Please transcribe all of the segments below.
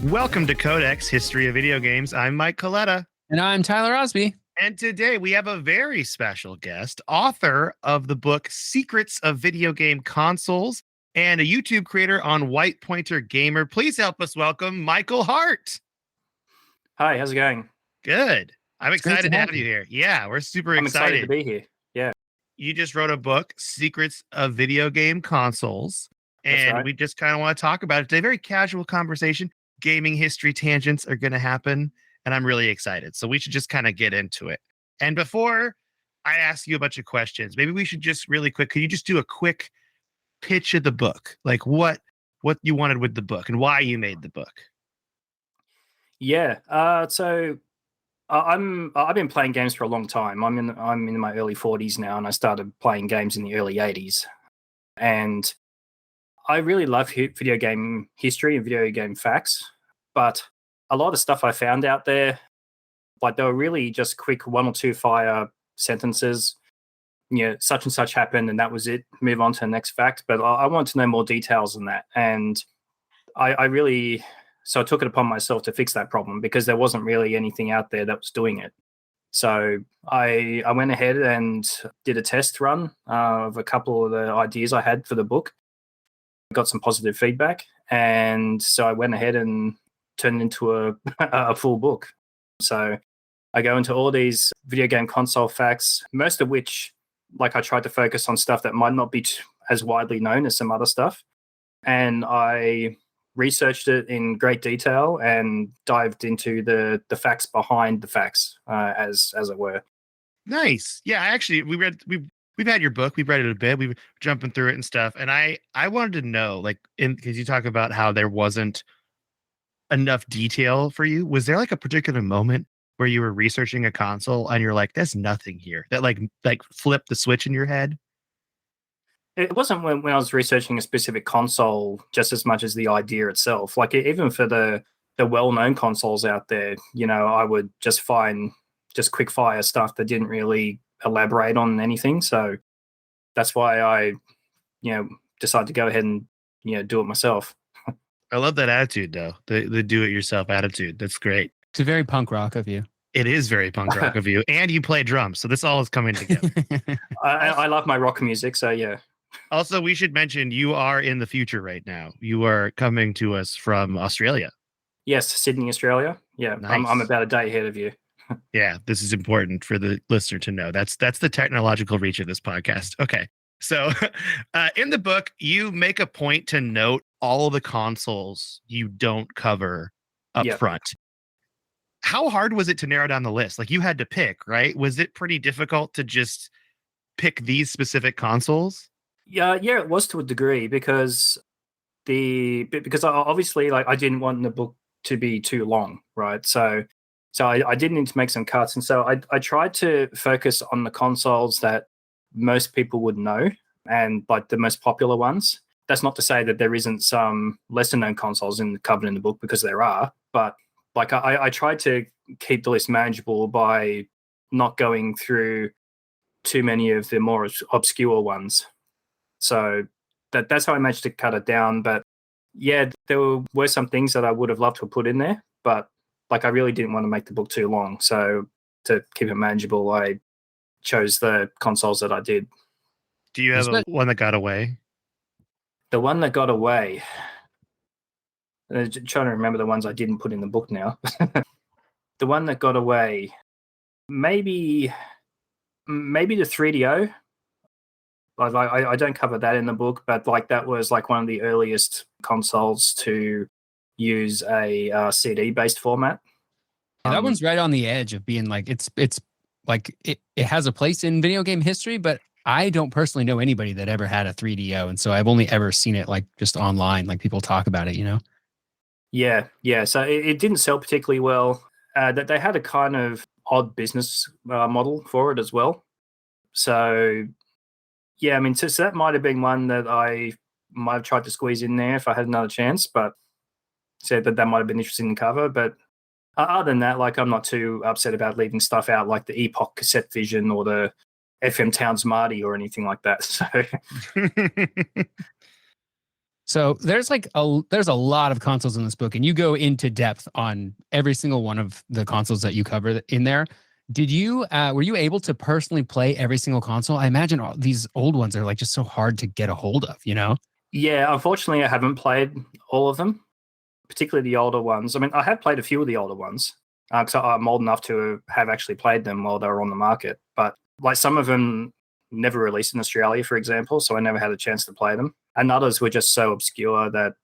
Welcome to Codex History of Video Games. I'm Mike Coletta. And I'm Tyler Osby. And today we have a very special guest, author of the book Secrets of Video Game Consoles and a YouTube creator on White Pointer Gamer. Please help us welcome Michael Hart. Hi, how's it going? Good. I'm excited to have you here. Yeah, we're super I'm excited to be here. Yeah. You just wrote a book, Secrets of Video Game Consoles. And right. we just kind of want to talk about it today. Very casual conversation. Gaming history tangents are going to happen. And I'm really excited. So we should just kind of get into it. And before I ask you a bunch of questions, maybe we should just really quick, could you just do a quick pitch of the book? Like what you wanted with the book and why you made the book? Yeah. I've been playing games for a long time. I'm in my early 40s now, and I started playing games in the early 80s. And I really love video game history and video game facts, but a lot of stuff I found out there, like they were really just quick one or two fire sentences. You know, such and such happened, and that was it. Move on to the next fact. But I want to know more details than that, and So I took it upon myself to fix that problem because there wasn't really anything out there that was doing it. So I went ahead and did a test run of a couple of the ideas I had for the book. Got some positive feedback, and so I went ahead and turned it into a full book. So I go into all these video game console facts, most of which, like, I tried to focus on stuff that might not be as widely known as some other stuff. And I researched it in great detail and dived into the facts behind the facts, as it were. Nice. Yeah, actually, we've had your book. We've read it a bit. We were jumping through it and stuff. And I wanted to know, like, because you talk about how there wasn't enough detail for you. Was there like a particular moment where you were researching a console and you're like, there's nothing here that like flipped the switch in your head? It wasn't when I was researching a specific console just as much as the idea itself. Like, even for the well-known consoles out there, you know, I would just find just quick fire stuff that didn't really elaborate on anything. So that's why I, decided to go ahead and, do it myself. I love that attitude, though. The do-it-yourself attitude. That's great. It's a very punk rock of you. It is very punk rock of you. And you play drums. So this all is coming together. I love my rock music. So, yeah. Also, we should mention you are in the future right now. You are coming to us from Australia. Yes, Sydney, Australia. Yeah, nice. I'm about a day ahead of you. Yeah, this is important for the listener to know. That's the technological reach of this podcast. Okay. So in the book, you make a point to note all the consoles you don't cover up front. How hard was it to narrow down the list? Like, you had to pick, right? Was it pretty difficult to just pick these specific consoles? Yeah, it was to a degree because obviously, like, I didn't want the book to be too long, right? So I did need to make some cuts, and so I tried to focus on the consoles that most people would know and like the most popular ones. That's not to say that there isn't some lesser known consoles covered in the book, because there are, but like I tried to keep the list manageable by not going through too many of the more obscure ones. So that's how I managed to cut it down. But yeah, there were some things that I would have loved to have put in there, but like, I really didn't want to make the book too long. So to keep it manageable, I chose the consoles that I did. Do you have one that got away? The one that got away. I'm trying to remember the ones I didn't put in the book now. The one that got away, maybe the 3DO. Like, I don't cover that in the book, but like, that was like one of the earliest consoles to use a CD-based format. Yeah, that one's right on the edge of being like, it's like it has a place in video game history, but I don't personally know anybody that ever had a 3DO, and so I've only ever seen it like just online, like people talk about it, you know? Yeah. So it didn't sell particularly well. That they had a kind of odd business model for it as well. So yeah, I mean, so that might have been one that I might have tried to squeeze in there if I had another chance, but said that might have been interesting to cover. But other than that, like, I'm not too upset about leaving stuff out, like the Epoch Cassette Vision or the FM Towns Marty or anything like that. So So there's there's a lot of consoles in this book, and you go into depth on every single one of the consoles that you cover in there. Did you were you able to personally play every single console? I imagine all these old ones are like just so hard to get a hold of, you know? Yeah, unfortunately, I haven't played all of them, particularly the older ones. I mean, I have played a few of the older ones because I'm old enough to have actually played them while they were on the market. But like some of them never released in Australia, for example, so I never had a chance to play them. And others were just so obscure that,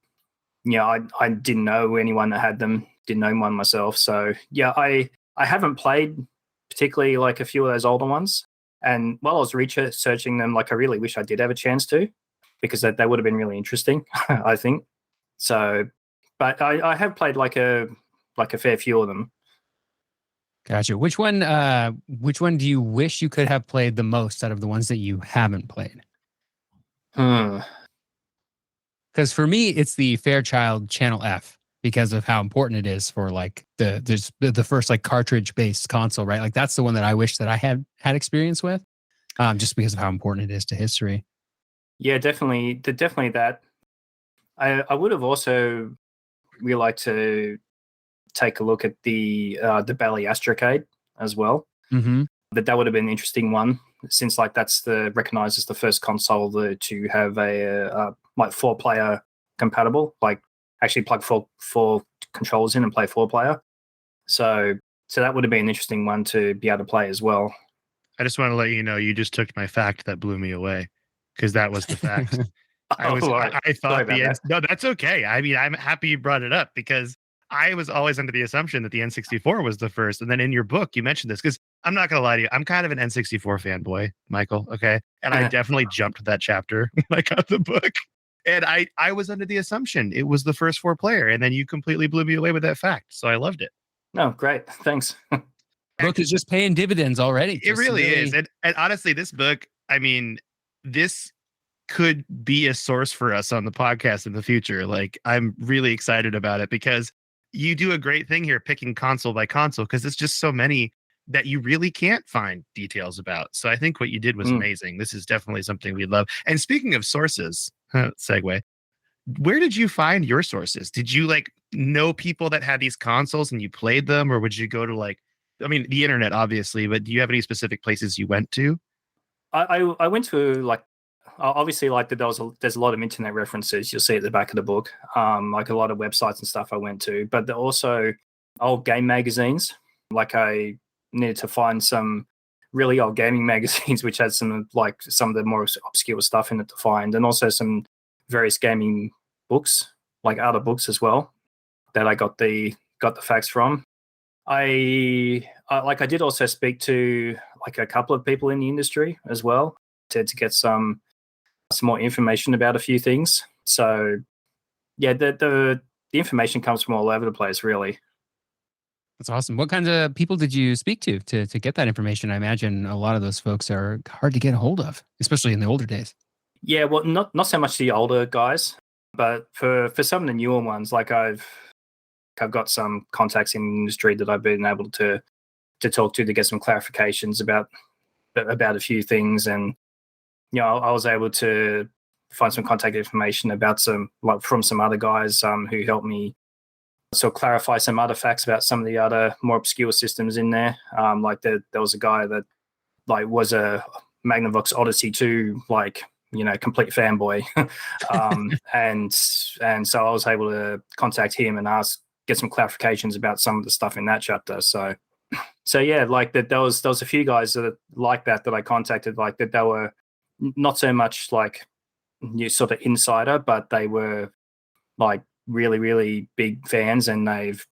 I didn't know anyone that had them, didn't know one myself. So yeah, I haven't played particularly like a few of those older ones. And while I was researching them, like I really wish I did have a chance to, because that would have been really interesting, I think. So, but I have played like a fair few of them. Gotcha. Which one do you wish you could have played the most out of the ones that you haven't played? Because for me, it's the Fairchild Channel F because of how important it is for like the first like cartridge based console, right? Like that's the one that I wish that I had experience with, just because of how important it is to history. Yeah, definitely that. I would have also really liked to take a look at the Bally Astrocade as well. Mm-hmm. That would have been an interesting one, since like that's recognized as the first console to have a like 4-player compatible, like actually plug four controllers in and play 4-player. So that would have been an interesting one to be able to play as well. I just want to let you know, you just took my fact that blew me away, because that was the fact. I thought no, that's okay. I mean, I'm happy you brought it up, because I was always under the assumption that the N64 was the first. And then in your book, you mentioned this, because I'm not going to lie to you. I'm kind of an N64 fanboy, Michael. Okay. And I definitely jumped that chapter when I got the book. And I was under the assumption it was the first 4-player. And then you completely blew me away with that fact. So I loved it. No, great. Thanks. Book is just paying dividends already. It really is. And honestly, this book, I mean, this could be a source for us on the podcast in the future. Like, I'm really excited about it, because you do a great thing here picking console by console, because it's just so many that you really can't find details about. So I think what you did was amazing. This is definitely something we love. And speaking of sources, segue, where did you find your sources? Did you like know people that had these consoles and you played them, or would you go to the internet, obviously, but do you have any specific places you went to? I went to obviously there's a lot of internet references you'll see at the back of the book, like a lot of websites and stuff I went to, but there are also old game magazines. Like I needed to find some really old gaming magazines which had some of the more obscure stuff in it to find, and also some various gaming books, like other books as well, that I got the facts from. I did also speak to like a couple of people in the industry as well to get some more information about a few things. So yeah, the information comes from all over the place, really. That's awesome. What kinds of people did you speak to get that information? I imagine a lot of those folks are hard to get a hold of, especially in the older days. Yeah, well, not so much the older guys, but for some of the newer ones, like I've got some contacts in the industry that I've been able to talk to get some clarifications about a few things. And I was able to find some contact information about from some other guys who helped me sort of clarify some other facts about some of the other more obscure systems in there. There was a guy that was a Magnavox Odyssey 2 complete fanboy, and so I was able to contact him and get some clarifications about some of the stuff in that chapter. So yeah, there was a few guys that I contacted, that they were not so much sort of insider, but they were really, really big fans, and they've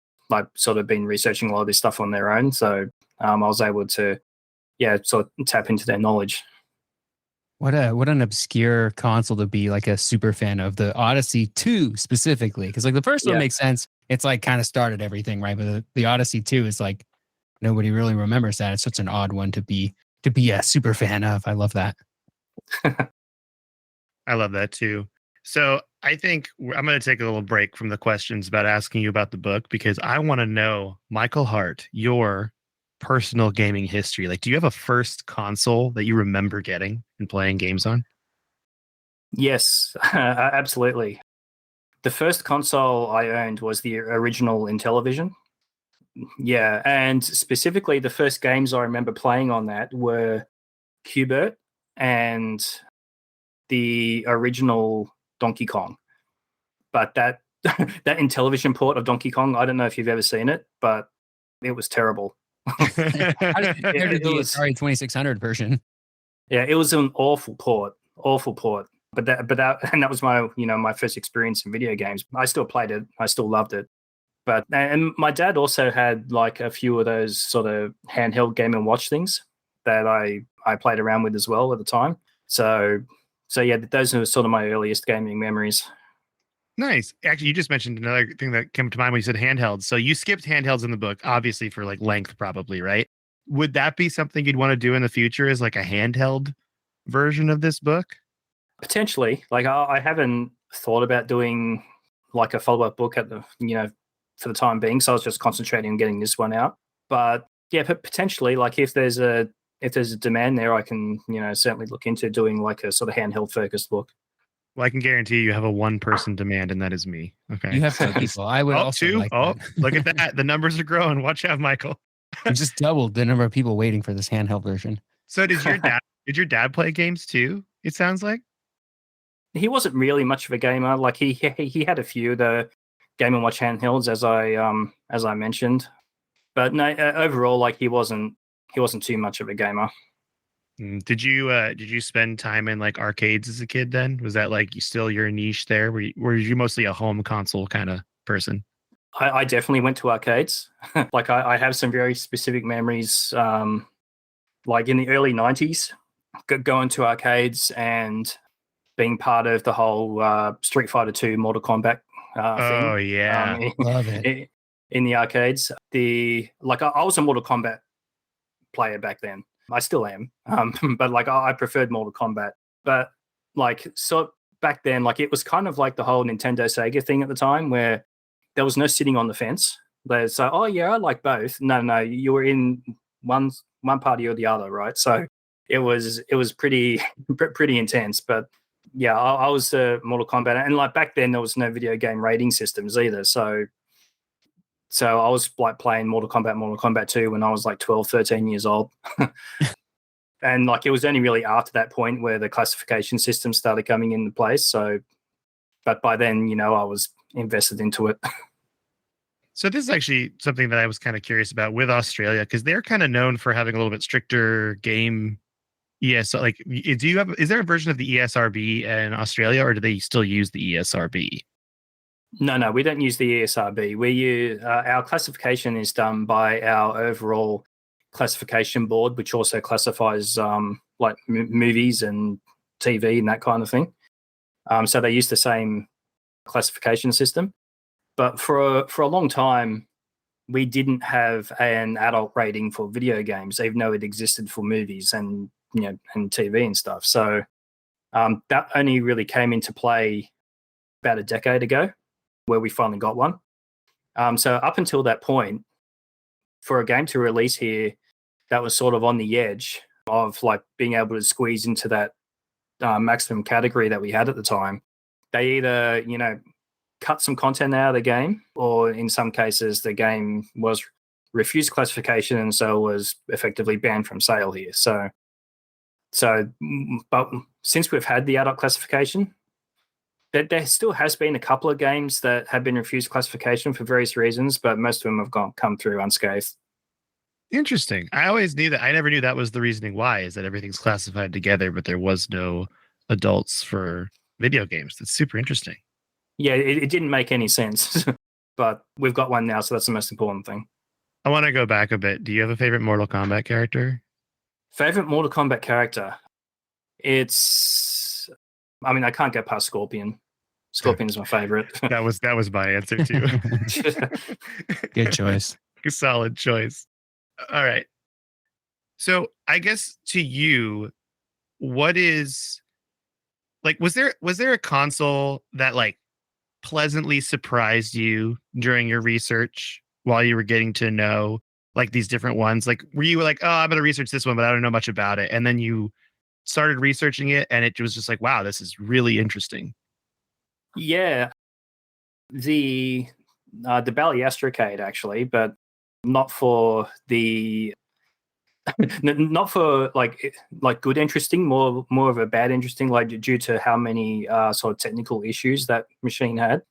sort of been researching a lot of this stuff on their own. So I was able to sort of tap into their knowledge. What an obscure console to be like a super fan of, the Odyssey 2 specifically, because the first one makes sense. It's kind of started everything, right? But the Odyssey 2 is nobody really remembers that. It's such an odd one to be a super fan of. I love that. I love that too. So I think I'm going to take a little break from the questions about asking you about the book, because I want to know, Michael Hart, your personal gaming history. Do you have a first console that you remember getting and playing games on? Yes, absolutely. The first console I owned was the original Intellivision. Yeah, and specifically the first games I remember playing on that were Qbert and the original Donkey Kong. But that that Intellivision port of Donkey Kong, I don't know if you've ever seen it, but it was terrible. How does it compare to It the was- Atari 2600 version? Yeah, it was an awful port. But that was my my first experience in video games. I still played it. I still loved it. But and my dad also had like a few of those sort of handheld Game and Watch things that I played around with as well at the time. So yeah, those are sort of my earliest gaming memories. Nice. Actually, you just mentioned another thing that came to mind when you said handhelds. So you skipped handhelds in the book, obviously for like length, probably, right? Would that be something you'd want to do in the future as like a handheld version of this book? Potentially, like I haven't thought about doing like a follow-up book at the for the time being. So I was just concentrating on getting this one out. But yeah, potentially, like if there's a demand there, I can certainly look into doing like a sort of handheld focused book. Well, I can guarantee you have a one-person demand, and that is me. Okay. You have two people. I would also two. like Oh, that. look at that. The numbers are growing. Watch out, Michael. You just doubled the number of people waiting for this handheld version. So did your dad play games too? It sounds like. He wasn't really much of a gamer. Like he had a few of the Game and Watch handhelds, as I mentioned, but no, overall, like he wasn't too much of a gamer. Did you spend time in like arcades as a kid then? Was that like still your niche there? Were you mostly a home console kind of person? I definitely went to arcades. Like I have some very specific memories, like in the early 90s, going to arcades and being part of the whole Street Fighter 2 Mortal Kombat Oh thing. yeah. Love it. In the arcades. I was a Mortal Kombat player back then. I still am, but like I preferred Mortal Kombat. But like so back then, like it was kind of like the whole Nintendo Sega thing at the time, where there was no sitting on the fence. There's oh yeah, I like both. No, you were in one party or the other, right? So it was pretty pretty intense. But yeah, I was Mortal Kombat, and like back then there was no video game rating systems either. So I was like playing Mortal Kombat 2 when I was like 12, 13 years old. And like it was only really after that point where the classification system started coming into place. So, but by then, I was invested into it. So this is actually something that I was kind of curious about with Australia, because they're kind of known for having a little bit stricter game. Yes, like is there a version of the ESRB in Australia, or do they still use the ESRB? No, we don't use the ESRB. We use our classification is done by our overall classification board, which also classifies like movies and TV and that kind of thing. So they use the same classification system. But for a long time, we didn't have an adult rating for video games, even though it existed for movies and and TV and stuff. So that only really came into play about a decade ago, where we finally got one. So up until that point, for a game to release here, that was sort of on the edge of like being able to squeeze into that maximum category that we had at the time. They either cut some content out of the game, or in some cases the game was refused classification and so was effectively banned from sale here. But since we've had the adult classification, there still has been a couple of games that have been refused classification for various reasons, but most of them have come through unscathed. Interesting. I always knew that. I never knew that was the reasoning why, is that everything's classified together, but there was no adults for video games. That's super interesting. Yeah, it didn't make any sense, but we've got one now, so that's the most important thing. I want to go back a bit. Do you have a favorite Mortal Kombat character? Favorite Mortal Kombat character? I mean, I can't get past Scorpion. Scorpion is my favorite. That was my answer too. Good choice. Solid choice. All right. So I guess to you, what is like, was there a console that like pleasantly surprised you during your research while you were getting to know like these different ones? Like, were you like, oh, I'm going to research this one, but I don't know much about it. And then you started researching it and it was just like, wow, this is really interesting. Yeah. The Bally Astrocade, actually, but not for the not for like good interesting, more of a bad interesting, like due to how many sort of technical issues that machine had.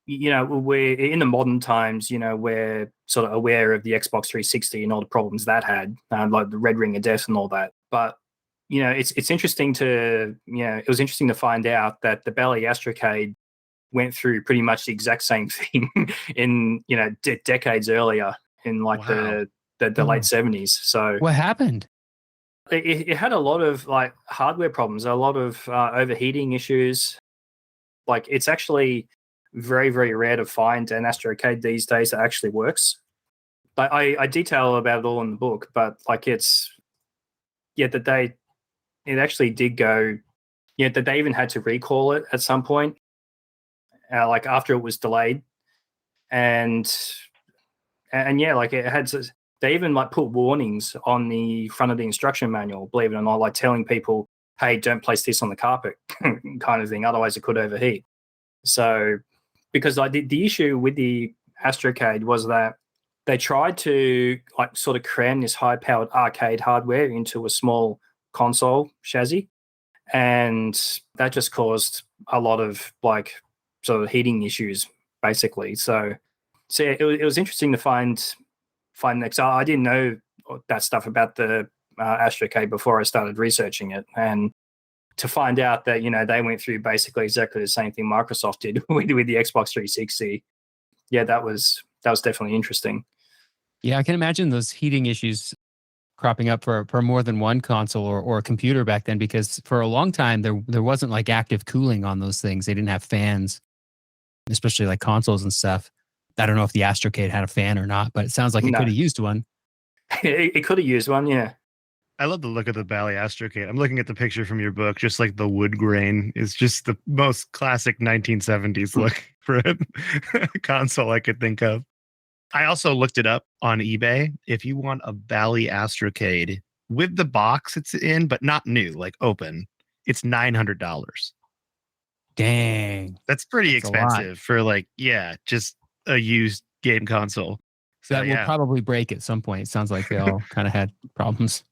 We're in the modern times, we're sort of aware of the Xbox 360 and all the problems that had, like the red ring of death and all that. But it's interesting to it was interesting to find out that the Bally Astrocade went through pretty much the exact same thing in decades earlier, in like Wow. the late 70s. So What happened? it had a lot of like hardware problems, a lot of overheating issues. Like, it's actually very, very rare to find an Astrocade these days that actually works. But I detail about it all in the book, but like it actually did go, that they even had to recall it at some point, like after it was delayed. And yeah, like it had, they even like put warnings on the front of the instruction manual, believe it or not, like telling people, hey, don't place this on the carpet kind of thing, otherwise it could overheat. So, because like the issue with the Astrocade was that they tried to like sort of cram this high-powered arcade hardware into a small console chassis, and that just caused a lot of like sort of heating issues, basically. So yeah, it was interesting to find that. So I didn't know that stuff about the Astrocade before I started researching it, and to find out that they went through basically exactly the same thing Microsoft did with the Xbox 360. Yeah, that was definitely interesting. Yeah, I can imagine those heating issues cropping up for more than one console or a computer back then, because for a long time there wasn't like active cooling on those things. They didn't have fans, especially like consoles and stuff. I don't know if the Astrocade had a fan or not, but it sounds like it No. could have used one. It could have used one, yeah. I love the look of the Bally Astrocade. I'm looking at the picture from your book, just like the wood grain is just the most classic 1970s look for a console I could think of. I also looked it up on eBay. If you want a Bally Astrocade with the box it's in, but not new, like open, it's $900. Dang. That's pretty That's a lot. expensive for like, just a used game console. So That will probably break at some point. It sounds like they all kind of had problems.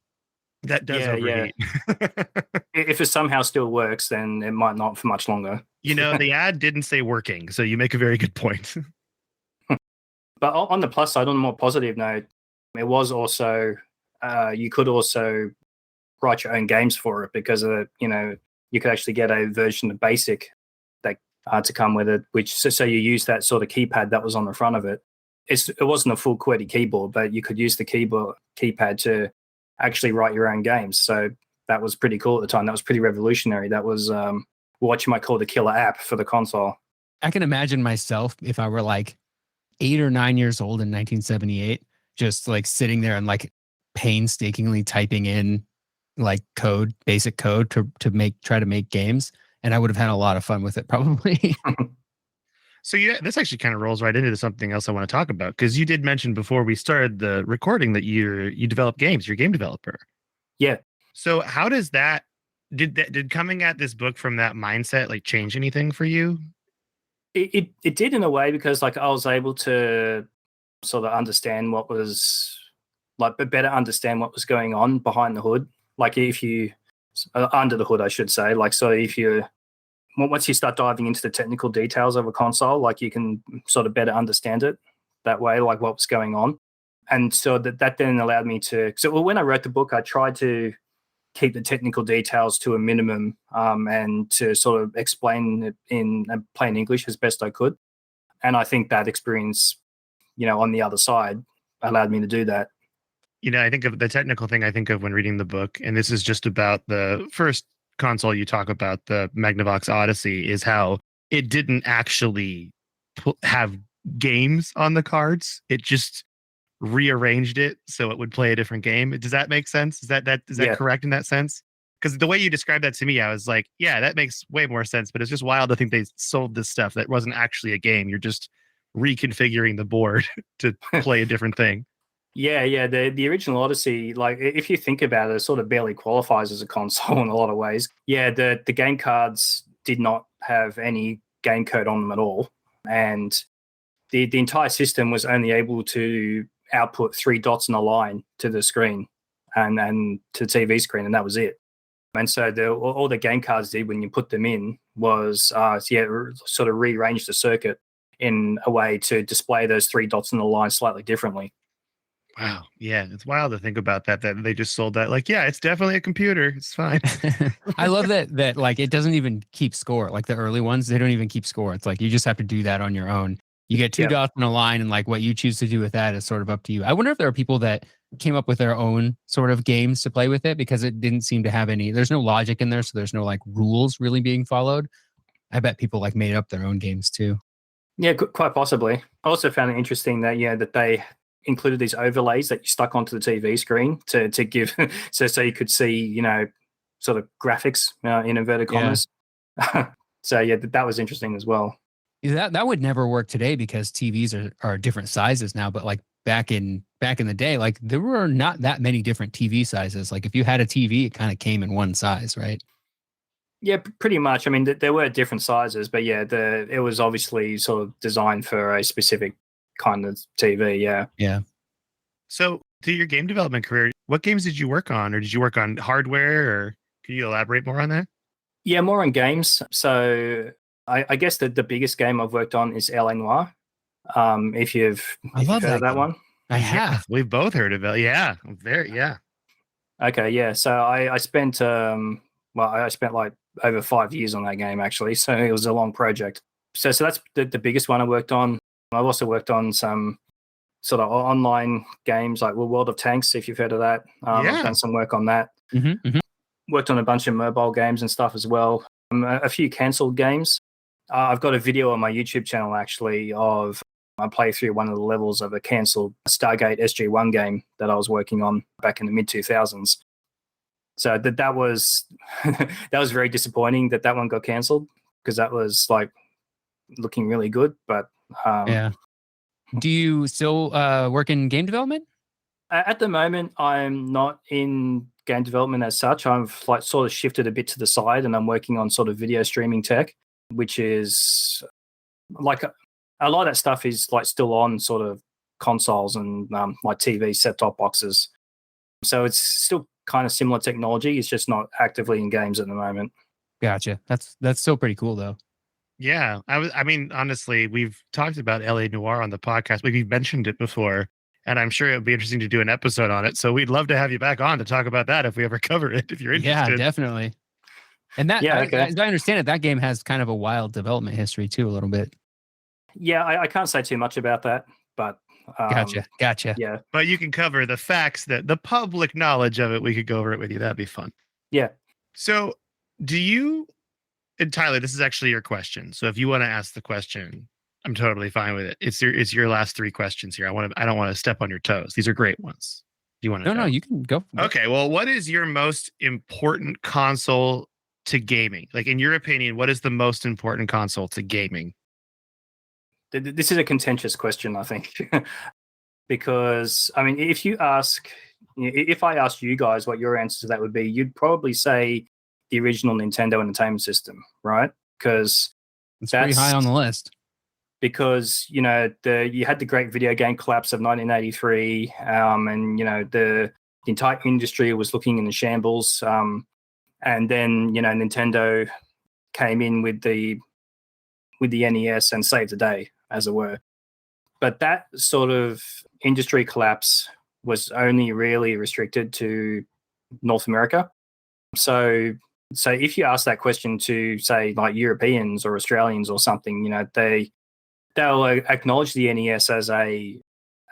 that does overheat. If it somehow still works, then it might not for much longer. The ad didn't say working, so you make a very good point. But on the plus side, on a more positive note, it was also you could also write your own games for it, because you could actually get a version of BASIC that to come with it, which so you use that sort of keypad that was on the front of it. It wasn't a full QWERTY keyboard, but you could use the keypad to actually write your own games. So that was pretty cool at the time. That was pretty revolutionary. That was what you might call the killer app for the console. I can imagine myself if I were like 8 or 9 years old in 1978, just like sitting there and like painstakingly typing in like basic code to try to make games. And I would have had a lot of fun with it, probably. So this actually kind of rolls right into something else I want to talk about, because you did mention before we started the recording that you develop games. You're a game developer. Yeah. So how does did coming at this book from that mindset like change anything for you? It did, in a way, because like I was able to sort of understand what was like, but better understand what was going on behind the hood. Like if you under the hood, I should say. Like, so if you once you start diving into the technical details of a console, like you can sort of better understand it that way, like what was going on. And so that then allowed me to. So when I wrote the book, I tried to keep the technical details to a minimum, and to sort of explain it in plain English as best I could. And I think that experience, on the other side, allowed me to do that. I think of the technical thing I think of when reading the book, and this is just about the first console you talk about, the Magnavox Odyssey, is how it didn't actually have games on the cards. It just rearranged it so it would play a different game. Does that make sense? Is that correct in that sense? Because the way you described that to me, I was like, yeah, that makes way more sense. But it's just wild to think they sold this stuff that wasn't actually a game. You're just reconfiguring the board to play a different thing. Yeah. The original Odyssey, like if you think about it, sort of barely qualifies as a console in a lot of ways. Yeah, the game cards did not have any game code on them at all. and the entire system was only able to output 3 dots on a line to the screen and to the TV screen, and that was it. And so all the game cards did when you put them in was sort of rearrange the circuit in a way to display those 3 dots on the line slightly differently. Wow. Yeah. It's wild to think about that they just sold that. Like, yeah, it's definitely a computer. It's fine. I love that like it doesn't even keep score. Like the early ones, they don't even keep score. It's like you just have to do that on your own. You get 2 dots on a line, and like what you choose to do with that is sort of up to you. I wonder if there are people that came up with their own sort of games to play with it, because it didn't seem to have there's no logic in there. So there's no like rules really being followed. I bet people like made up their own games too. Yeah, quite possibly. I also found it interesting that that they included these overlays that you stuck onto the TV screen to give so you could see sort of graphics in inverted commas. So yeah, that was interesting as well. That would never work today because TVs are different sizes now. But like back in the day, like there were not that many different TV sizes. Like if you had a TV, it kind of came in one size, right? Yeah, pretty much. I mean, there were different sizes, but yeah, it was obviously sort of designed for a specific kind of TV. Yeah. Yeah. So, through your game development career, what games did you work on, or did you work on hardware, or can you elaborate more on that? Yeah, more on games. So, I guess the biggest game I've worked on is LA Noire. If you've heard of that one, I have. We've both heard of it. Yeah, yeah. Okay, yeah. So I spent I spent like over 5 years on that game actually. So it was a long project. So that's the biggest one I worked on. I've also worked on some sort of online games like World of Tanks, if you've heard of that. I've done some work on that. Mm-hmm, mm-hmm. Worked on a bunch of mobile games and stuff as well. A few cancelled games. I've got a video on my YouTube channel actually of I play through one of the levels of a cancelled Stargate SG-1 game that I was working on back in the mid-2000s. So that was that was very disappointing that one got cancelled, because that was like looking really good. But yeah. Do you still work in game development? At the moment, I'm not in game development as such. I've like sort of shifted a bit to the side, and I'm working on sort of video streaming tech, which is like a lot of that stuff is like still on sort of consoles and like TV set-top boxes. So it's still kind of similar technology. It's just not actively in games at the moment. Gotcha. That's still pretty cool though. Yeah, I mean, honestly, we've talked about LA Noire on the podcast. We've mentioned it before, and I'm sure it would be interesting to do an episode on it. So we'd love to have you back on to talk about that if we ever cover it, if you're interested. Yeah, definitely. And that, as I understand it, that game has kind of a wild development history too, a little bit. Yeah, I can't say too much about that, but Gotcha. Yeah, but you can cover the facts, that the public knowledge of it. We could go over it with you. That'd be fun. Yeah. So, do you? And Tyler, this is actually your question. So if you want to ask the question, I'm totally fine with it. It's your last 3 questions here. I don't want to step on your toes. These are great ones. Do you want to? No, you can go. Okay. Well, what is your most important console to gaming? Like, in your opinion, what is the most important console to gaming? This is a contentious question, I think, because I mean, if I asked you guys what your answer to that would be, you'd probably say the original Nintendo Entertainment System, right? Because it's pretty high on the list. Because you had the great video game collapse of 1983, and the entire industry was looking in the shambles, and then Nintendo came in with the NES and saved the day, as it were. But that sort of industry collapse was only really restricted to North America. So if you ask that question to, say, like Europeans or Australians or something, they'll acknowledge the NES as a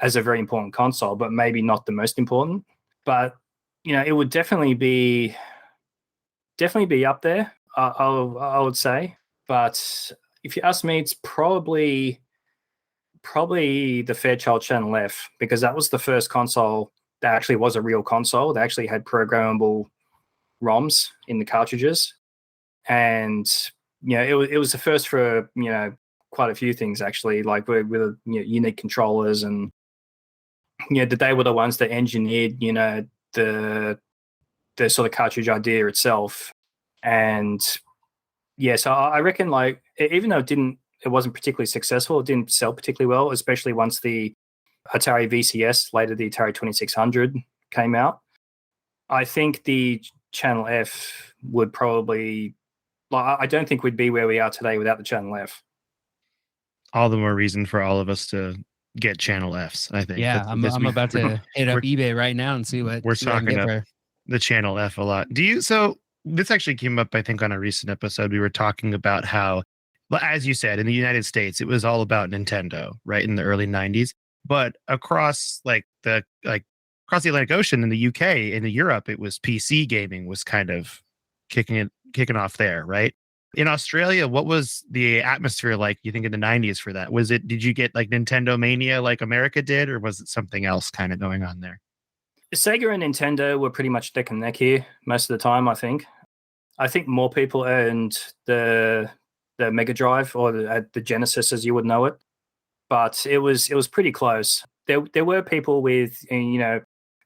very important console, but maybe not the most important. But it would definitely be up there. I would say. But if you ask me, it's probably the Fairchild Channel F, because that was the first console that actually was a real console. They actually had programmable ROMs in the cartridges, and it was the first for quite a few things actually, like with unique controllers, and they were the ones that engineered the sort of cartridge idea itself. And yeah, so I reckon, like, even though it didn't it wasn't particularly successful. It didn't sell particularly well, especially once the Atari VCS, later the Atari 2600, came out. I think the Channel F would probably, I don't think we'd be where we are today without the Channel F. All the more reason for all of us to get Channel Fs, I think. Yeah, I'm about to hit up eBay right now and see what we're see what I can talking get up for. the Channel F a lot. So this actually came up, I think, on a recent episode. We were talking about how, well, as you said, in the United States, it was all about Nintendo, right, in the early 90s. But across the Atlantic Ocean in the UK and in Europe, it was PC gaming was kind of kicking off there, right? In Australia, what was the atmosphere like, you think, in the 90s for that? Did you get like Nintendo Mania like America did, or was it something else kind of going on there? Sega and Nintendo were pretty much neck and neck here most of the time, I think. I think more people owned the Mega Drive or the Genesis, as you would know it, but it was pretty close. There were people with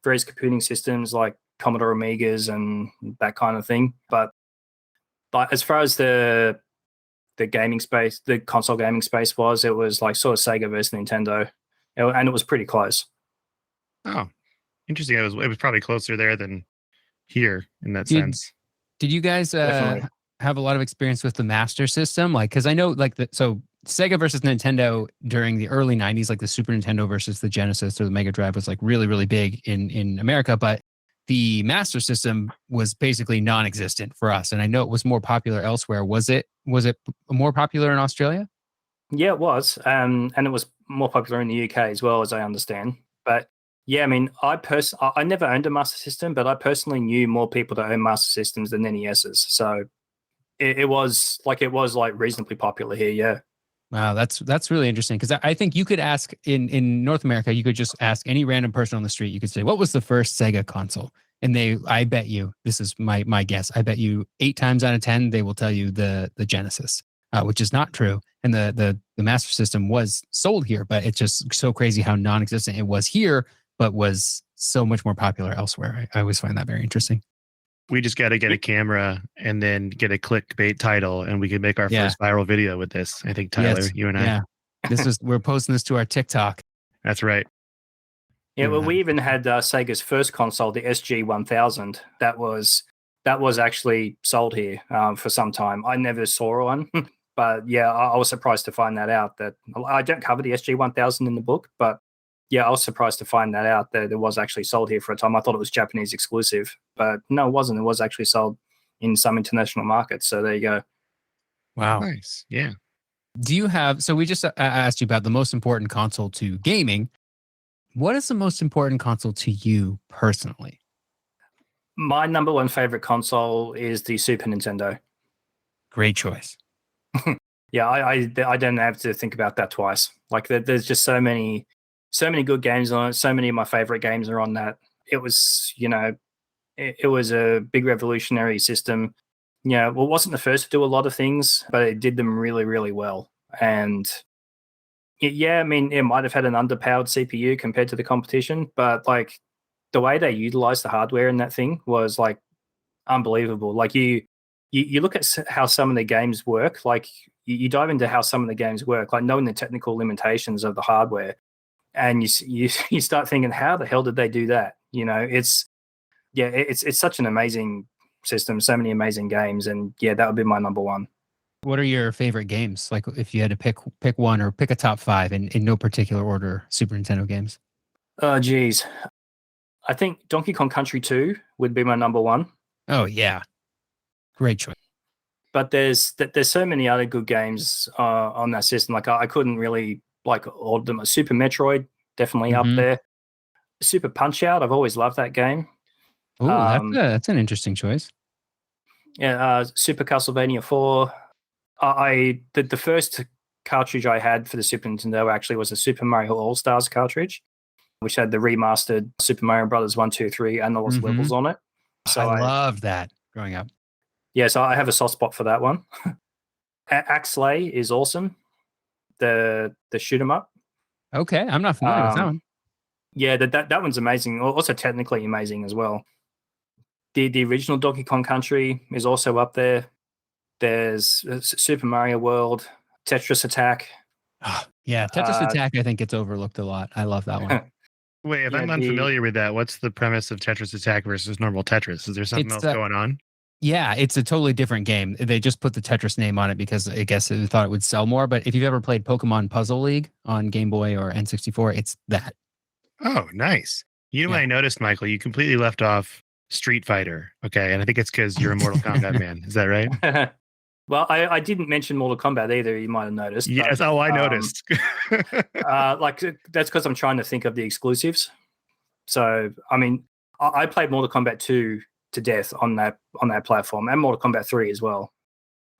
various computing systems like Commodore Amigas and that kind of thing, but as far as the gaming space, the console gaming space it was like sort of Sega versus Nintendo, and it was pretty close. Oh, interesting. It was probably closer there than here in that sense. Did you guys have a lot of experience with the Master System? Like, because I know so Sega versus Nintendo during the early 90s, like the Super Nintendo versus the Genesis or the Mega Drive was like really, really big in America, but the Master System was basically non-existent for us. And I know it was more popular elsewhere. Was it more popular in Australia? Yeah, it was. And it was more popular in the UK as well, as I understand. But yeah, I mean, I never owned a Master System, but I personally knew more people that own Master Systems than NESs. So it was reasonably popular here. Yeah. Wow, that's really interesting, because I think you could ask in North America, you could just ask any random person on the street. You could say, "What was the first Sega console?" And I bet you, this is my guess, I bet you 8 times out of 10 they will tell you the Genesis, which is not true. And the Master System was sold here, but it's just so crazy how non-existent it was here, but was so much more popular elsewhere. I always find that very interesting. We just got to get a camera and then get a clickbait title, and we can make our first viral video with this. I think, Tyler, you and I. Yeah, we're posting this to our TikTok. That's right. Yeah, well, we even had Sega's first console, the SG-1000. That was actually sold here for some time. I never saw one, but yeah, I was surprised to find that out. That I don't cover the SG-1000 in the book, but yeah, I was surprised to find that out, that it was actually sold here for a time. I thought it was Japanese exclusive, but no, it wasn't. It was actually sold in some international markets. So there you go. Wow. Nice. Yeah. Do you have, so we just asked you about the most important console to gaming. What is the most important console to you personally? My number one favorite console is the Super Nintendo. Great choice. Yeah, I don't have to think about that twice. Like there's just so many good games on it. So many of my favorite games are on that. It was, it was a big revolutionary system. Well, it wasn't the first to do a lot of things, but it did them really, really well. And yeah, I mean, it might have had an underpowered CPU compared to the competition, but like the way they utilized the hardware in that thing was like unbelievable. Like you look at how some of the games work, like you dive into how some of the games work, like knowing the technical limitations of the hardware, and you start thinking, how the hell did they do that? It's such an amazing system, so many amazing games, and yeah, that would be my number one. What are your favorite games? Like if you had to pick one or pick a top 5 in no particular order, Super Nintendo games. Oh, geez. I think Donkey Kong Country 2 would be my number one. Oh, yeah. Great choice. But there's so many other good games on that system. Like I couldn't really like order them. Super Metroid, definitely up there. Super Punch-Out, I've always loved that game. Oh, that's an interesting choice. Yeah, Super Castlevania 4. The first cartridge I had for the Super Nintendo actually was a Super Mario All-Stars cartridge, which had the remastered Super Mario Brothers 1, 2, 3 and all those levels on it. So I loved that growing up. Yeah, so I have a soft spot for that one. Axlay is awesome. The shoot 'em up. Okay, I'm not familiar with that one. Yeah, that one's amazing. Also technically amazing as well. The original Donkey Kong Country is also up there. There's Super Mario World. Tetris Attack. Yeah, Tetris Attack, I think gets overlooked a lot. I love that one. Wait, if Yeah, I'm unfamiliar with that, what's the premise of Tetris Attack versus normal Tetris? Is there something else going on? Yeah, it's a totally different game. They just put the Tetris name on it because I guess they thought it would sell more. But if you've ever played Pokemon Puzzle League on Game Boy or N64, it's that. Oh, nice. You know what I noticed, Michael? You completely left off Street Fighter. Okay. And I think it's because you're a Mortal Kombat man. Is that right? Well, I didn't mention Mortal Kombat either. You might have noticed. Yes. But, I noticed. like that's because I'm trying to think of the exclusives. So, I mean, I played Mortal Kombat 2 to death on that platform, and Mortal Kombat 3 as well.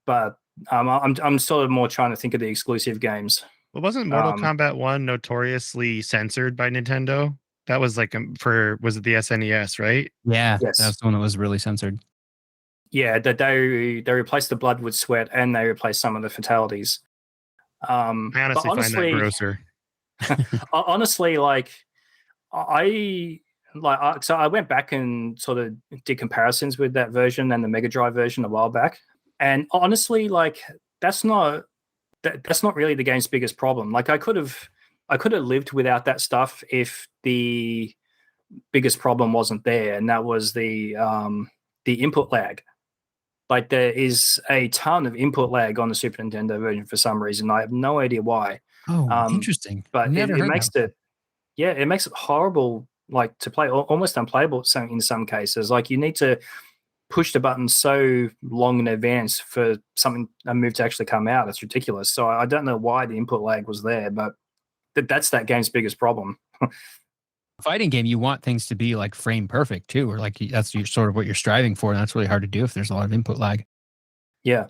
But I'm sort of more trying to think of the exclusive games. Well, wasn't Mortal Kombat 1 notoriously censored by Nintendo? That was like was it the SNES, right? Yeah, yes. That was the one that was really censored. Yeah, they replaced the blood with sweat, and they replaced some of the fatalities. I honestly find that grosser. Honestly, so I went back and sort of did comparisons with that version and the Mega Drive version a while back, and honestly, that's not really the game's biggest problem. Like I could have lived without that stuff if the biggest problem wasn't there, and that was the input lag. Like there is a ton of input lag on the Super Nintendo version for some reason. I have no idea why. Oh, interesting. But it makes it makes it horrible, like to play, almost unplayable in some cases. Like you need to push the button so long in advance for a move to actually come out. It's ridiculous. So I don't know why the input lag was there, but that's that game's biggest problem. Fighting game, you want things to be like frame perfect too, or like that's sort of what you're striving for, and that's really hard to do if there's a lot of input lag. Yeah.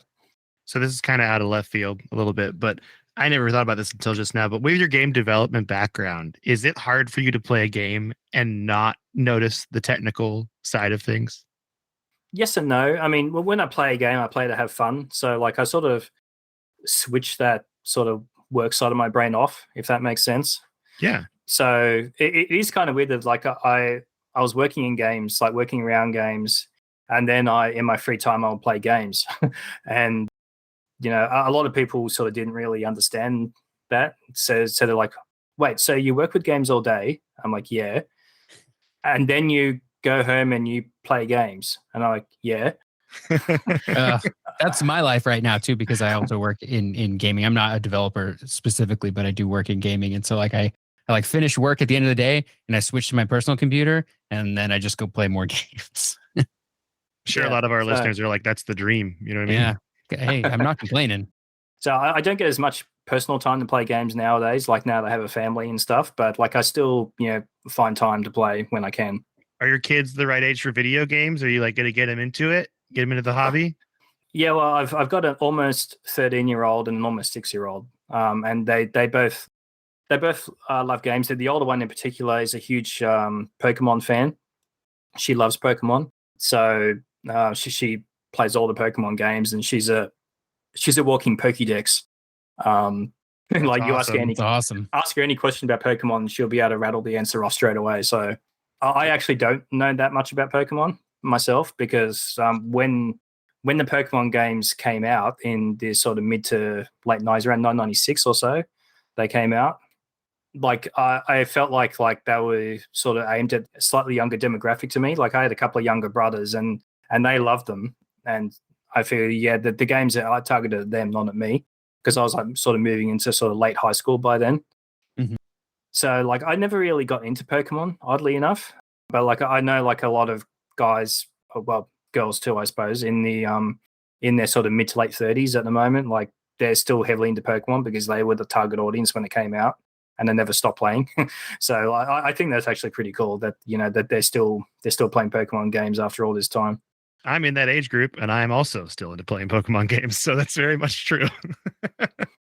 So this is kind of out of left field a little bit, but I never thought about this until just now. But with your game development background, is it hard for you to play a game and not notice the technical side of things? Yes and no. I mean, when I play a game, I play to have fun. So like I sort of switch that sort of work side of my brain off, if that makes sense. Yeah. So it is kind of weird that like I was working in games, like working around games, and then in my free time I'll play games. And you know, a lot of people sort of didn't really understand that. So they're like, wait, so you work with games all day? I'm like, yeah. And then you go home and you play games. And I'm like, yeah. That's my life right now too, because I also work in gaming. I'm not a developer specifically, but I do work in gaming. And so like I like finish work at the end of the day and I switch to my personal computer and then I just go play more games. Sure. A lot of our listeners are like, that's the dream. You know what I mean? Yeah. Hey, I'm not complaining. So I don't get as much personal time to play games nowadays. Like now they have a family and stuff, but like I still, you know, find time to play when I can. Are your kids the right age for video games? Are you like going to get them into it? Get them into the hobby? Yeah, well, I've got an almost 13-year-old and an almost 6-year-old, and they both love games. The older one in particular is a huge Pokemon fan. She loves Pokemon, so she plays all the Pokemon games, and she's a walking Pokédex. Like you ask her any question about Pokemon, and she'll be able to rattle the answer off straight away. So I actually don't know that much about Pokemon myself because when the Pokemon games came out in the sort of mid to late 90s, around 1996 or so, they came out. Like I felt like they were sort of aimed at a slightly younger demographic to me. Like I had a couple of younger brothers and they loved them. And I feel, the games that I targeted at them, not at me, because I was like sort of moving into sort of late high school by then. Mm-hmm. So like I never really got into Pokemon, oddly enough. But like I know like a lot of guys, well, girls too, I suppose, in their sort of mid to late 30s at the moment, like they're still heavily into Pokemon because they were the target audience when it came out and they never stopped playing. So I think that's actually pretty cool that, you know, that they're still playing Pokemon games after all this time. I'm in that age group and I'm also still into playing Pokemon games. So that's very much true.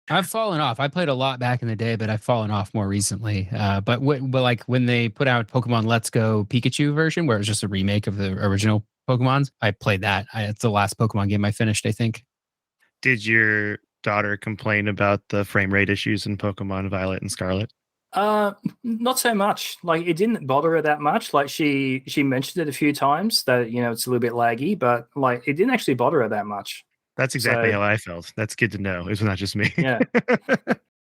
I've fallen off. I played a lot back in the day, but I've fallen off more recently. But like when they put out Pokemon Let's Go Pikachu version, where it was just a remake of the original Pokemons, I played that. It's the last Pokemon game I finished, I think. Did your daughter complain about the frame rate issues in Pokemon Violet and Scarlet? Not so much. Like it didn't bother her that much. Like she mentioned it a few times that, you know, it's a little bit laggy, but like it didn't actually bother her that much. That's exactly So how I felt. That's good to know. It's not just me. yeah,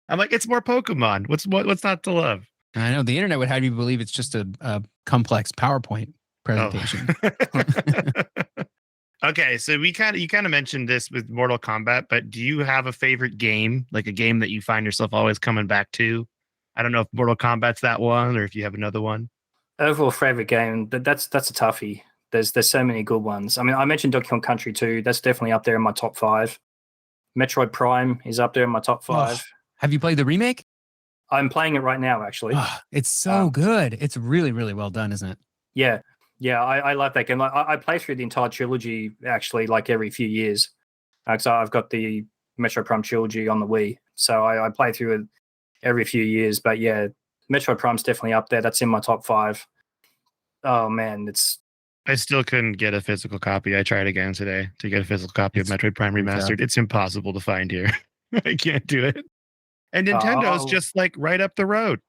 I'm like, it's more Pokemon. What's not to love? I know the internet would have you believe it's just a complex PowerPoint presentation. Oh. Okay, so you kind of mentioned this with Mortal Kombat, but do you have a favorite game, like a game that you find yourself always coming back to? I don't know if Mortal Kombat's that one or if you have another one. overall favorite game. That's a toughie. There's so many good ones. I mean, I mentioned Donkey Kong Country 2. That's definitely up there in my top 5. Metroid Prime is up there in my top 5. Have you played the remake? I'm playing it right now, actually. It's so good. It's really, really well done, isn't it? Yeah. Yeah, I love that game. I play through the entire trilogy, actually, like every few years. So I've got the Metroid Prime trilogy on the Wii. So I play through it every few years. But yeah, Metroid Prime's definitely up there. That's in my top 5. Oh, man, I still couldn't get a physical copy. I tried again today to get a physical copy of Metroid Prime Remastered. It's impossible to find here. I can't do it. And Nintendo's just like right up the road.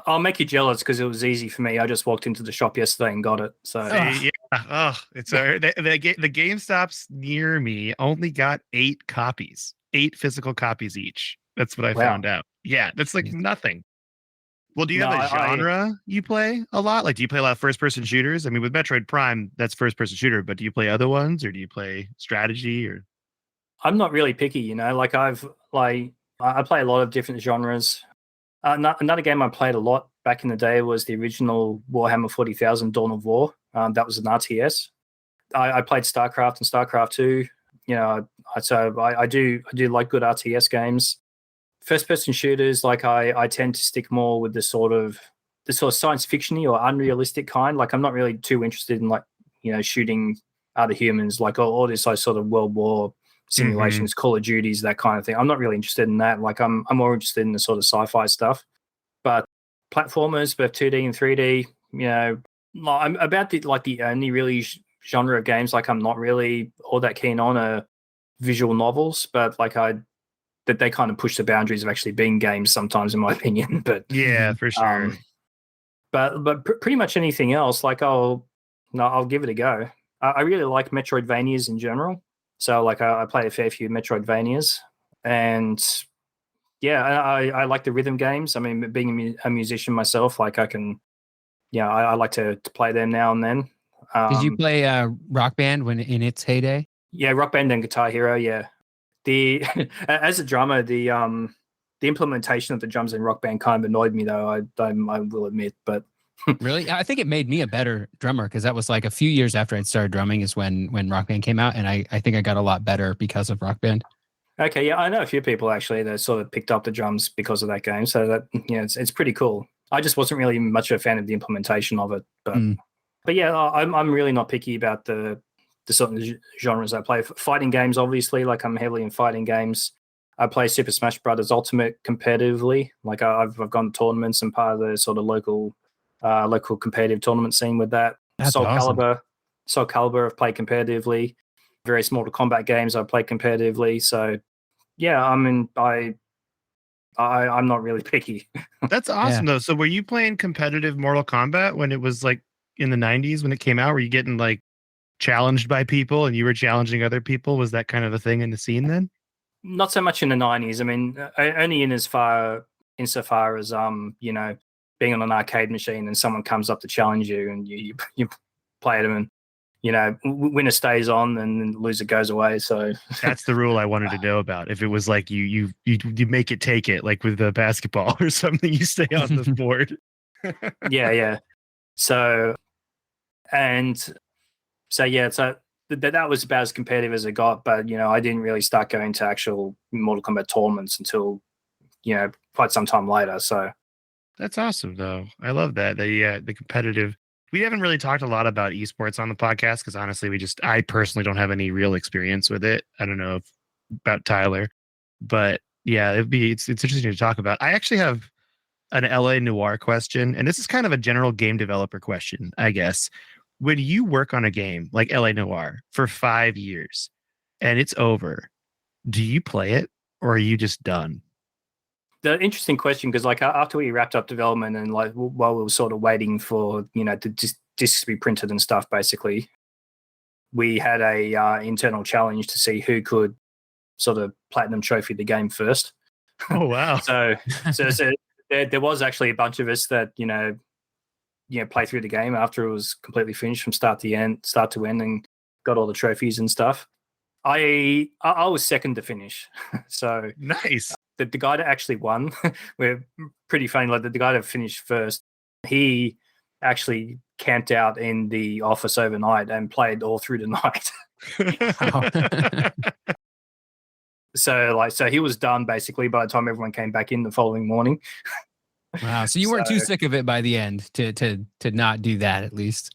I'll make you jealous because it was easy for me. I just walked into the shop yesterday and got it. So yeah, it's the GameStops near me only got 8 copies, 8 physical copies each. That's what I found out. Yeah, that's like nothing. Well, do you have a genre you play a lot? Like, do you play a lot of first-person shooters? I mean, with Metroid Prime, that's first-person shooter, but do you play other ones, or do you play strategy? Or I'm not really picky, you know. Like I play a lot of different genres. Another game I played a lot back in the day was the original Warhammer 40,000 Dawn of War. That was an RTS. I played StarCraft and StarCraft 2. You know, so I do like good RTS games. First-person shooters, like I tend to stick more with the sort of science fiction-y or unrealistic kind. Like I'm not really too interested in like, you know, shooting other humans, like all this like sort of World War simulations, Call of Duties, that kind of thing. I'm not really interested in that. Like I'm more interested in the sort of sci-fi stuff. But platformers, both 2D and 3D, you know, I'm about the only really genre of games like I'm not really all that keen on are visual novels, but like that they kind of push the boundaries of actually being games sometimes, in my opinion. But yeah, for sure. But pretty much anything else, like I'll give it a go. I really like Metroidvanias in general. So like I play a fair few Metroidvanias, and yeah, I like the rhythm games. I mean, being a musician myself, like I can, yeah, I like to play them now and then. Did you play Rock Band when in its heyday? Yeah, Rock Band and Guitar Hero. Yeah, as a drummer, the implementation of the drums in Rock Band kind of annoyed me, though. I will admit, but really, I think it made me a better drummer because that was like a few years after I'd started drumming is when Rock Band came out, and I think I got a lot better because of Rock Band. Okay, yeah, I know a few people actually that sort of picked up the drums because of that game, so that it's pretty cool. I just wasn't really much of a fan of the implementation of it, but yeah, I'm really not picky about the sort of genres I play. Fighting games, obviously, like I'm heavily in fighting games. I play Super Smash Brothers Ultimate competitively. Like I've gone to tournaments and part of the sort of local competitive tournament scene with that. That's Soul awesome. Calibur I've played competitively. Various Mortal Kombat games I've played competitively. So yeah, I mean I'm not really picky. That's awesome though. So were you playing competitive Mortal Kombat when it was like in the 90s when it came out? Were you getting like challenged by people and you were challenging other people? Was that kind of a thing in the scene then? Not so much in the 90s. I mean, only insofar as you know, being on an arcade machine and someone comes up to challenge you and you play them and you know, winner stays on and loser goes away. So that's the rule I wanted to know about. If it was like you make it take it, like with the basketball or something, you stay on the board. yeah. So yeah, so that was about as competitive as it got. But you know, I didn't really start going to actual Mortal Kombat tournaments until quite some time later. So that's awesome, though. I love that the competitive. We haven't really talked a lot about esports on the podcast because honestly, I personally don't have any real experience with it. I don't know about Tyler, but yeah, it's interesting to talk about. I actually have an LA Noire question, and this is kind of a general game developer question, I guess. When you work on a game like LA Noire for 5 years and it's over, do you play it or are you just done? The interesting question, because like after we wrapped up development and like while we were sort of waiting for the discs to be printed and stuff, basically we had a internal challenge to see who could sort of platinum trophy the game first. Oh wow! so there was actually a bunch of us that play through the game after it was completely finished from start to end, and got all the trophies and stuff. I was second to finish, so nice. The guy that actually won, we're pretty funny. Like the guy that finished first, he actually camped out in the office overnight and played all through the night. So he was done basically by the time everyone came back in the following morning. Wow. So you weren't too sick of it by the end to not do that at least.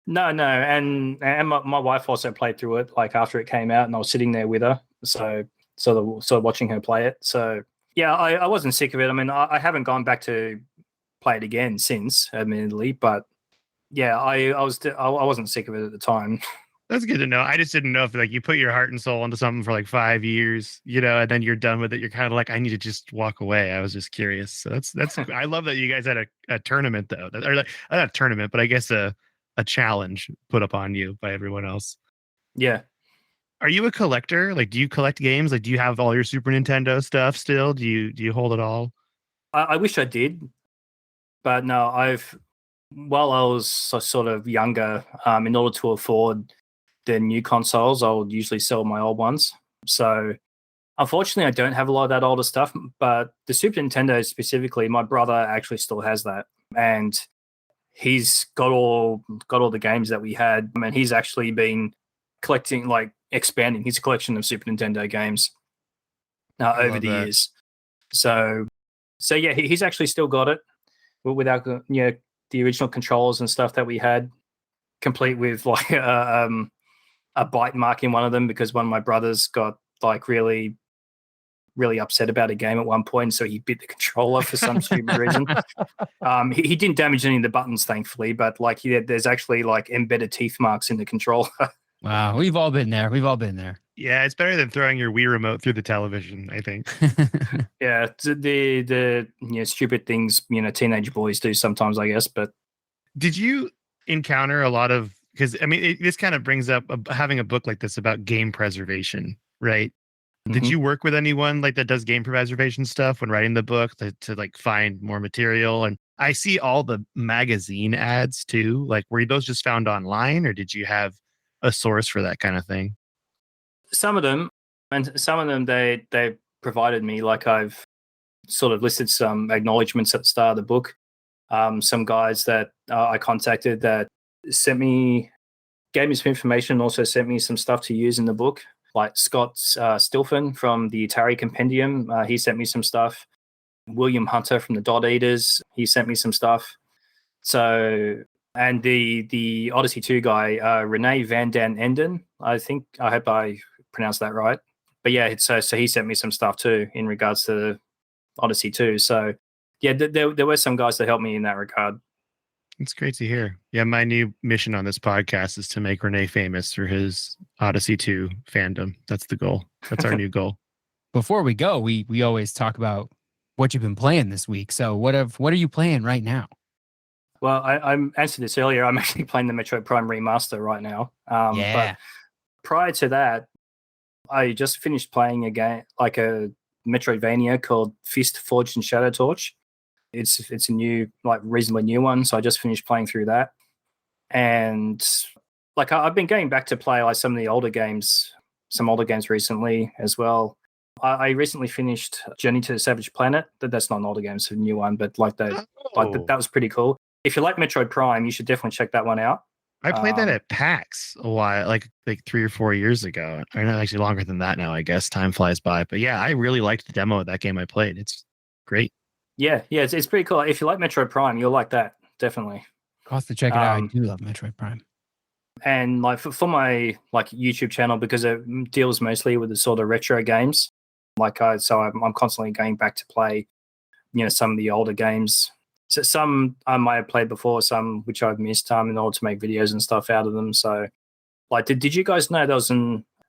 No, and my wife also played through it like after it came out, and I was sitting there with her, so sort of watching her play it. So yeah, I wasn't sick of it. I mean, I haven't gone back to play it again since, admittedly, but yeah, I wasn't sick of it at the time. That's good to know. I just didn't know if like you put your heart and soul into something for like 5 years, and then you're done with it. You're kind of like, I need to just walk away. I was just curious. So that's I love that you guys had a tournament though, or like not a tournament, but I guess a challenge put up on you by everyone else. Yeah. Are you a collector? Like, do you collect games? Like, do you have all your Super Nintendo stuff still? Do you hold it all? I wish I did, but no. While I was sort of younger, in order to afford the new consoles, I would usually sell my old ones. So unfortunately, I don't have a lot of that older stuff, but the Super Nintendo specifically, my brother actually still has that. And he's got all the games that we had. I mean, he's actually been collecting, like expanding his collection of Super Nintendo games over the years. So yeah, he's actually still got it without the original controllers and stuff that we had, complete with like a bite mark in one of them because one of my brothers got like really upset about a game at one point, so he bit the controller for some stupid reason. He didn't damage any of the buttons, thankfully, but like there's actually like embedded teeth marks in the controller. Wow, we've all been there. Yeah, it's better than throwing your Wii remote through the television, I think. Yeah, the stupid things teenage boys do sometimes, I guess. But did you encounter a lot of, because I mean this kind of brings up having a book like this about game preservation, right? Did you work with anyone like that does game preservation stuff when writing the book to like find more material? And I see all the magazine ads too. Like, were those just found online, or did you have a source for that kind of thing? Some of them, and some of them they provided me. Like I've sort of listed some acknowledgements at the start of the book. Some guys that I contacted that gave me some information, also sent me some stuff to use in the book. Like Scott Stilfen from the Atari Compendium, he sent me some stuff. William Hunter from the Dot Eaters, he sent me some stuff. So, and the Odyssey 2 guy, Renee Van Den Enden, I hope I pronounced that right. But yeah, so he sent me some stuff too in regards to Odyssey 2. So yeah, there were some guys that helped me in that regard. It's great to hear. Yeah, my new mission on this podcast is to make Renee famous for his Odyssey 2 fandom. That's the goal. That's our new goal. Before we go, we always talk about what you've been playing this week. So what are you playing right now? Well, I answered this earlier. I'm actually playing the Metroid Prime Remaster right now. Yeah. But prior to that, I just finished playing a game, like a Metroidvania called Fist Forged in Shadow Torch. It's a new, like reasonably new one, so I just finished playing through that. And like I've been going back to play like some older games recently as well. I recently finished Journey to the Savage Planet. That's not an older game, it's a new one, but like that was pretty cool. If you like Metroid Prime, you should definitely check that one out. I played that at PAX a while, like 3 or 4 years ago. Or not actually longer than that now, I guess. Time flies by. But yeah, I really liked the demo of that game I played. It's great. Yeah, it's pretty cool. If you like Metroid Prime, you'll like that, definitely. I'll have to check it out. I do love Metroid Prime. And like for my like YouTube channel, because it deals mostly with the sort of retro games, so I'm constantly going back to play, some of the older games. So some I might have played before, some which I've missed in order to make videos and stuff out of them. So like, did you guys know there was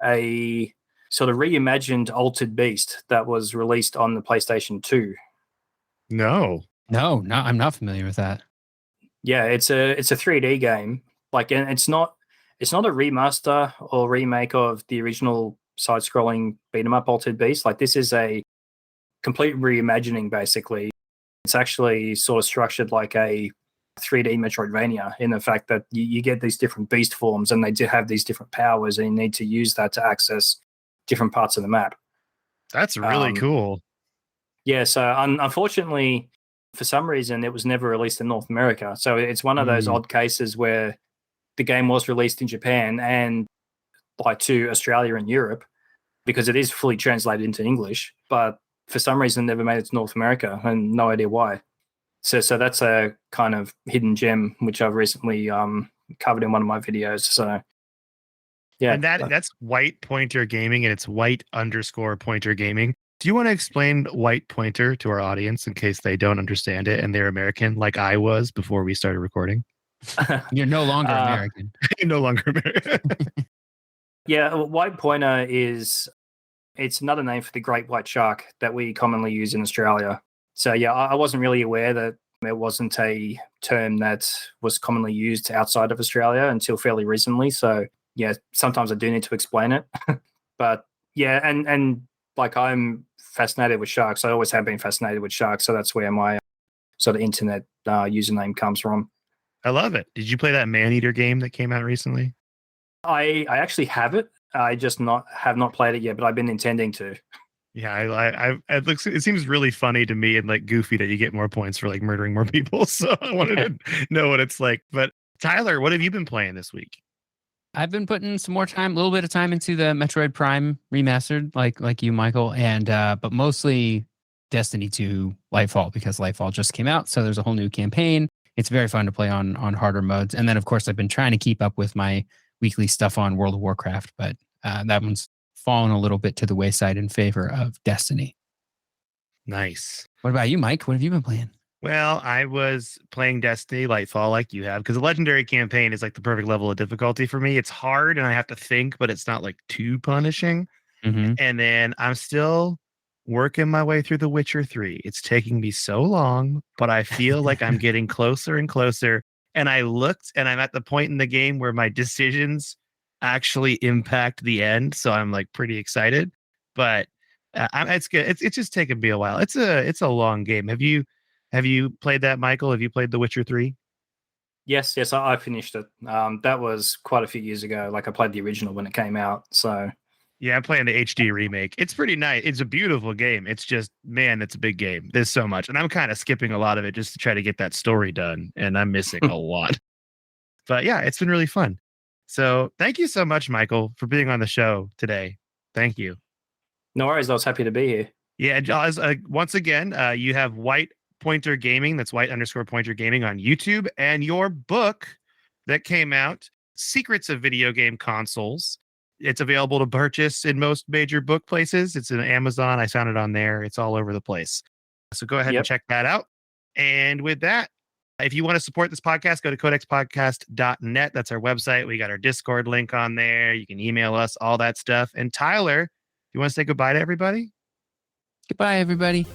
a sort of reimagined Altered Beast that was released on the PlayStation 2? No, I'm not familiar with that. Yeah, it's a 3D game. Like, and it's not it's not a remaster or remake of the original side-scrolling beat 'em up Altered Beast. Like, this is a complete reimagining, basically. It's actually sort of structured like a 3D Metroidvania in the fact that you get these different beast forms and they do have these different powers, and you need to use that to access different parts of the map. That's really cool. Yeah, so unfortunately, for some reason, it was never released in North America. So it's one of those odd cases where the game was released in Japan and like to Australia and Europe, because it is fully translated into English, but for some reason never made it to North America, and no idea why. So that's a kind of hidden gem which I've recently covered in one of my videos. So yeah, and that's White Pointer Gaming, and it's White_Pointer Gaming. Do you want to explain White Pointer to our audience in case they don't understand it and they're American, like I was before we started recording? You're no longer American. No longer American. Yeah, White Pointer it's another name for the great white shark that we commonly use in Australia. So yeah, I wasn't really aware that it wasn't a term that was commonly used outside of Australia until fairly recently. So yeah, sometimes I do need to explain it. But yeah, and like, I'm fascinated with sharks. I always have been fascinated with sharks. So that's where my sort of internet username comes from. I love it. Did you play that Maneater game that came out recently? I actually have it. I just have not played it yet, but I've been intending to. Yeah, it seems really funny to me and like goofy that you get more points for like murdering more people. So I wanted to know what it's like. But Tyler, what have you been playing this week? I've been putting some more time, a little bit of time into the Metroid Prime remastered, like you, Michael, and but mostly Destiny 2 Lightfall, because Lightfall just came out, so there's a whole new campaign. It's very fun to play on harder modes, and then of course I've been trying to keep up with my weekly stuff on World of Warcraft, but that one's fallen a little bit to the wayside in favor of Destiny. Nice. What about you, Mike? What have you been playing? Well, I was playing Destiny Lightfall like you have, because the legendary campaign is like the perfect level of difficulty for me. It's hard and I have to think, but it's not like too punishing. Mm-hmm. And then I'm still working my way through The Witcher 3. It's taking me so long, but I feel like I'm getting closer and closer. And I looked and I'm at the point in the game where my decisions actually impact the end. So I'm like pretty excited, but it's good. It's just taken me a while. It's a long game. Have you played that, Michael? Have you played The Witcher 3? Yes, I finished it. That was quite a few years ago. Like, I played the original when it came out. So Yeah, I'm playing the HD remake. It's pretty nice. It's a beautiful game. It's just, man, it's a big game. There's so much. And I'm kind of skipping a lot of it just to try to get that story done. And I'm missing a lot. But yeah, it's been really fun. So thank you so much, Michael, for being on the show today. Thank you. no worries. I was happy to be here. Yeah, and once again, you have White Pointer Gaming. That's White_Pointer Gaming on YouTube. And your book that came out, Secrets of Video Game Consoles. It's available to purchase in most major book places. It's in Amazon. I found it on there. It's all over the place. So go ahead and check that out. And with that, if you want to support this podcast, go to codexpodcast.net. That's our website. We got our Discord link on there. You can email us, all that stuff. And Tyler, you want to say goodbye to everybody? Goodbye, everybody.